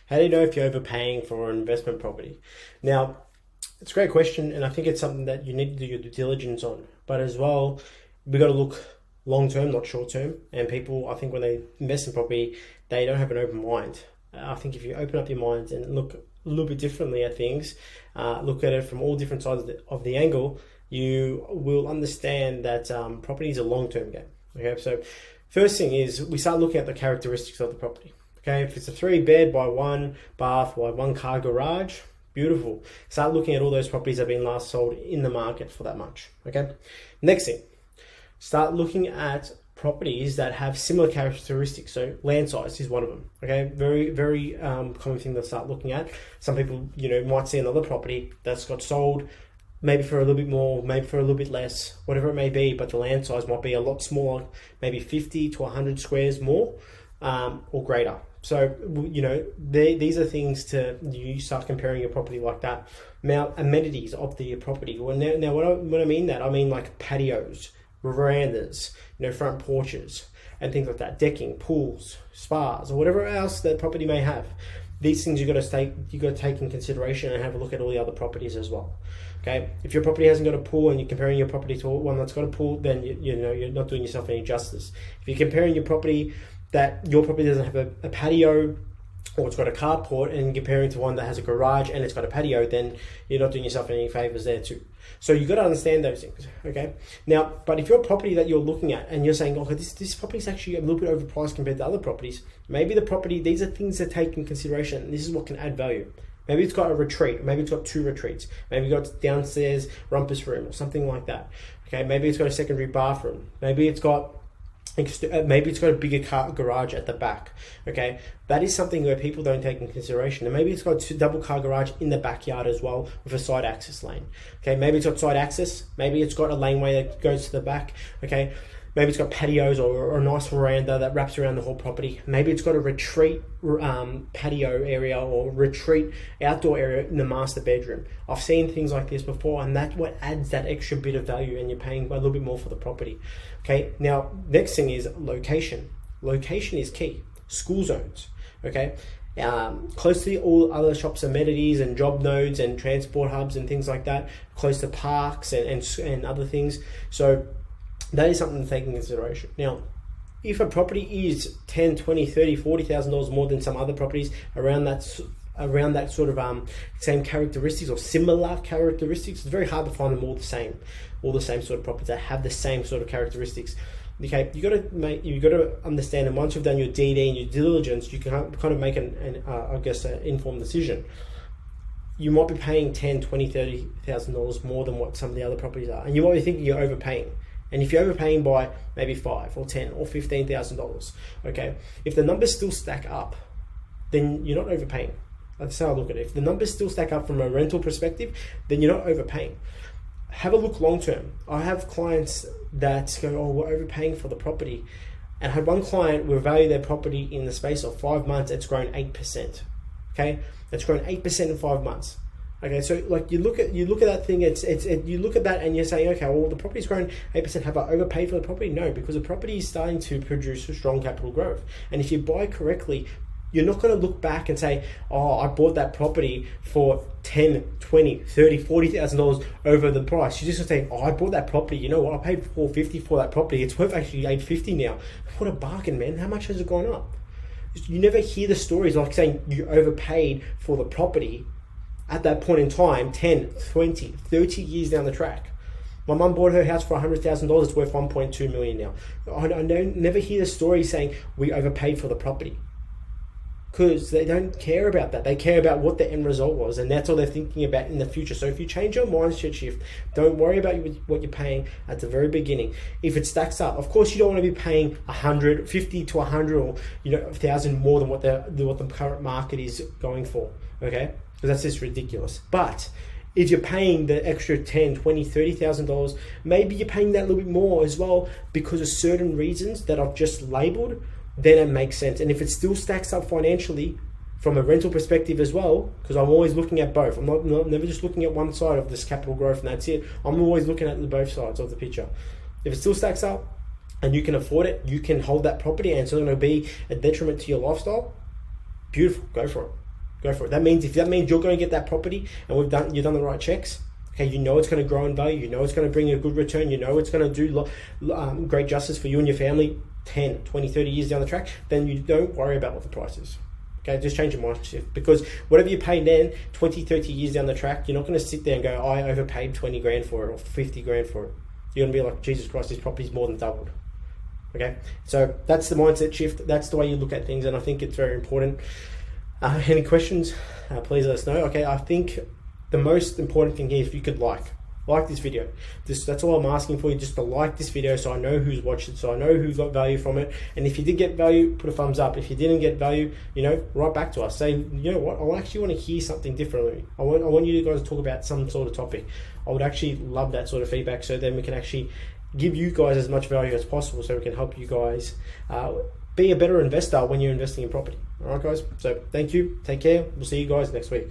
How do you know if you're overpaying for an investment property? Now, it's a great question, and I think it's something that you need to do your due diligence on. But as well, we got to look long term, not short term. And people, I think, when they invest in property, they don't have an open mind. I think if you open up your mind and look a little bit differently at things, look at it from all different sides of the angle, you will understand that property is a long-term game. Okay, so first thing is we start looking at the characteristics of the property. Okay, if it's a 3-bed by 1 bath by 1 car garage, beautiful. Start looking at all those properties that have been last sold in the market for that much. Okay, next thing, start looking at properties that have similar characteristics. So land size is one of them. Okay, very common thing to start looking at. Some people, might see another property that's got sold, maybe for a little bit more, maybe for a little bit less, whatever it may be, but the land size might be a lot smaller, maybe 50 to 100 squares more or greater. So, these are things you start comparing your property like that. Now, amenities of the property. Well, now what I mean that, I mean like patios, verandas, front porches and things like that, decking, pools, spas, or whatever else that property may have. These things you got to take in consideration and have a look at all the other properties as well. Okay, if your property hasn't got a pool and you're comparing your property to one that's got a pool, then you're not doing yourself any justice. If you're comparing your property that your property doesn't have a patio, or it's got a carport, and comparing to one that has a garage and it's got a patio, then you're not doing yourself any favors there too. So you got to understand those things, okay? Now, but if your property that you're looking at and you're saying, okay, this property is actually a little bit overpriced compared to other properties, maybe the property, these are things to take in consideration, and this is what can add value. Maybe it's got a retreat, maybe it's got 2 retreats, maybe it's got downstairs rumpus room or something like that. Okay, maybe it's got a secondary bathroom, maybe it's got a bigger garage at the back. Okay, that is something where people don't take in consideration. And maybe it's got 2 double car garage in the backyard as well with a side access lane. Okay, maybe it's got side access, maybe it's got a laneway that goes to the back. Okay, maybe it's got patios or a nice veranda that wraps around the whole property. Maybe it's got a retreat patio area or retreat outdoor area in the master bedroom. I've seen things like this before, and that's what adds that extra bit of value, and you're paying a little bit more for the property. Okay, now next thing is location. Location is key. School zones. Okay, close to all other shops, amenities and job nodes and transport hubs and things like that. Close to parks and other things. So that is something to take in consideration. Now, if a property is $10,000, $20,000, $30,000, $40,000 more than some other properties around that sort of same characteristics or similar characteristics, it's very hard to find them all the same sort of properties that have the same sort of characteristics. Okay, you got to understand, and once you've done your DD and your diligence, you can kind of make an informed decision. You might be paying $10,000, $20,000, $30,000 more than what some of the other properties are, and you might be thinking you're overpaying. And if you're overpaying by maybe $5,000 or $10,000 or $15,000, okay, if the numbers still stack up, then you're not overpaying. That's how I look at it. If the numbers still stack up from a rental perspective, then you're not overpaying. Have a look long term. I have clients that go, oh, we're overpaying for the property. And I had one client where value their property in the space of 5 months, it's grown 8%. Okay, it's grown 8% in 5 months. Okay, so like you look at that thing, you look at that and you're saying, okay, well, the property's grown 8%. Have I overpaid for the property? No, because the property is starting to produce a strong capital growth. And if you buy correctly, you're not going to look back and say, oh, I bought that property for $10,000, $20,000, $30,000, $40,000 over the price. You're just saying, oh, I bought that property. You know what? I paid $450 for that property. It's worth actually $850 now. What a bargain, man. How much has it gone up? You never hear the stories like saying you overpaid for the property at that point in time, 10, 20, 30 years down the track. My mum bought her house for $100,000. It's worth $1.2 million now. I never hear the story saying we overpaid for the property, because they don't care about that. They care about what the end result was, and that's all they're thinking about in the future. So if you change your mindset shift, don't worry about what you're paying at the very beginning. If it stacks up, of course you don't want to be paying $50 to $100 or $1,000 more than what the current market is going for. Okay, because that's just ridiculous. But if you're paying the extra $10,000, $20,000, $30,000, maybe you're paying that a little bit more as well because of certain reasons that I've just labeled, then it makes sense. And if it still stacks up financially from a rental perspective as well, because I'm always looking at both. I'm never just looking at one side of this capital growth and that's it. I'm always looking at both sides of the picture. If it still stacks up and you can afford it, you can hold that property and it's not going to be a detriment to your lifestyle, beautiful, go for it. go for it. That means if that means you're going to get that property and you've done the right checks, okay, you know it's going to grow in value, you know it's going to bring a good return, you know it's going to do great justice for you and your family 10, 20, 30 years down the track, then you don't worry about what the price is. Okay, just change your mind shift, because whatever you pay then, 20, 30 years down the track, you're not going to sit there and go, I overpaid 20 grand for it or 50 grand for it. You're going to be like, Jesus Christ, this property's more than doubled. Okay, so that's the mindset shift. That's the way you look at things, and I think it's very important. Any questions? Please let us know. Okay, I think the most important thing here is if you could like this video. That's all I'm asking for you, just to like this video so I know who's watched it, so I know who got value from it. And if you did get value, put a thumbs up. If you didn't get value, write back to us. Say, you know what, I actually want to hear something differently. I want you guys to talk about some sort of topic. I would actually love that sort of feedback, so then we can actually give you guys as much value as possible, so we can help you guys be a better investor when you're investing in property. All right, guys. So thank you. Take care. We'll see you guys next week.